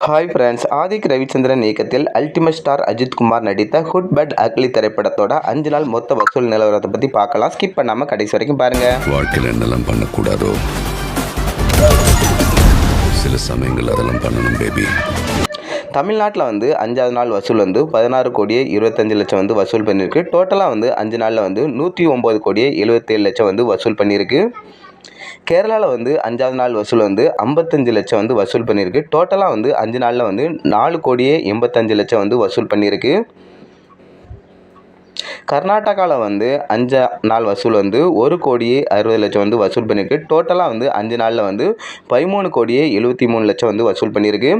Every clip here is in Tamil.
ஹாய் ஃப்ரெண்ட்ஸ், ஆதிக் ரவிச்சந்திரன் இயக்கத்தில் அல்டிமேட் ஸ்டார் அஜித் குமார் நடித்த குட் பேட் அக்லி திரைப்படத்தோட 5 நாள் மொத்த வசூல் நிலவரத்தை பற்றி பார்க்கலாம். ஸ்கிப் பண்ணாமல் கடைசி வரைக்கும் பாருங்கள். வாழ்க்கையில் என்னெல்லாம் பண்ணக்கூடாதோ சில சமயங்கள் அதெல்லாம் பண்ணணும் பேபி. தமிழ்நாட்டில் 5வது நாள் வசூல் 16 கோடியே 25 லட்சம் வசூல் பண்ணியிருக்கு. டோட்டலாக 5 நாளில் 109 கோடியே 77 லட்சம் வசூல் பண்ணியிருக்கு. கேரளாவில் 5வது நாள் வசூல் 55 லட்சம் வசூல் பண்ணியிருக்கு. டோட்டலாக 5 நாளில் 4 கோடியே 85 லட்சம் வசூல் பண்ணியிருக்கு. கர்நாடகாவில் 5 நாள் வசூல் 1 கோடியே 60 லட்சம் வசூல் பண்ணியிருக்கு. டோட்டலாக 5 நாளில் 13 கோடியே 73 லட்சம் வசூல் பண்ணியிருக்கு.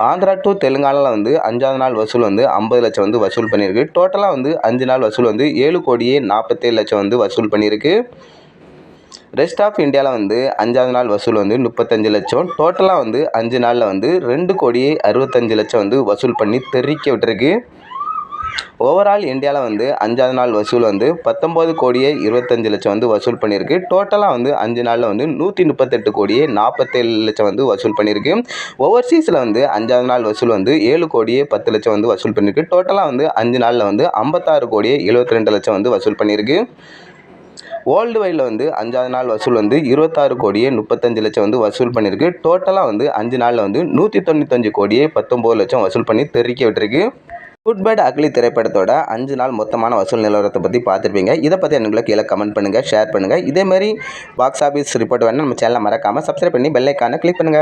ஆந்திரா டு தெலுங்கானாவில் 5வது நாள் வசூல் 50 லட்சம் வசூல் பண்ணியிருக்கு. டோட்டலாக 5 நாள் வசூல் 7 கோடியே 47 லட்சம் வசூல் பண்ணியிருக்கு. ரெஸ்ட் ஆஃப் இந்தியாவில் 5வது நாள் வசூல் 35 லட்சம். டோட்டலாக 5 நாளில் 2 கோடியே 65 லட்சம் வசூல் பண்ணி தெறிக்க விட்டுருக்கு. ஓவரால் இந்தியாவில் 5வது நாள் வசூல் 19 கோடியே 25 லட்சம் வசூல் பண்ணியிருக்கு. டோட்டலாக 5 நாளில் 138 கோடியே 47 லட்சம் வசூல் பண்ணியிருக்கு. ஓவர்சீஸில் 5வது நாள் வசூல் 7 கோடியே 10 லட்சம் வசூல் பண்ணியிருக்கு. டோட்டலாக 5 நாளில் 56 கோடியே 72 லட்சம் வசூல் பண்ணியிருக்கு. வேர்ல்டு வைடில் 5வது நாள் வசூல் 26 கோடியே 35 லட்சம் வசூல் பண்ணியிருக்கு. டோட்டலாக 5 நாளில் 195 கோடியே 19 லட்சம் வசூல் பண்ணி தெறிக்க விட்டுருக்கு. குட் பேட் அக்லி திரைப்படத்தோட 5 நாள் மொத்தமான வசூல் நிலவரத்தை பற்றி பார்த்துருப்பீங்க. இதை பற்றி எனக்கு கீழே கமெண்ட் பண்ணுங்கள், ஷேர் பண்ணுங்கள். இதேமாதிரி பாக்ஸ் ஆஃபீஸ் ரிப்போர்ட் வேணும் நம்ம சேனலை மறக்காமல் சப்ஸ்கிரைப் பண்ணி பெல் ஐக்கானை கிளிக் பண்ணுங்கள்.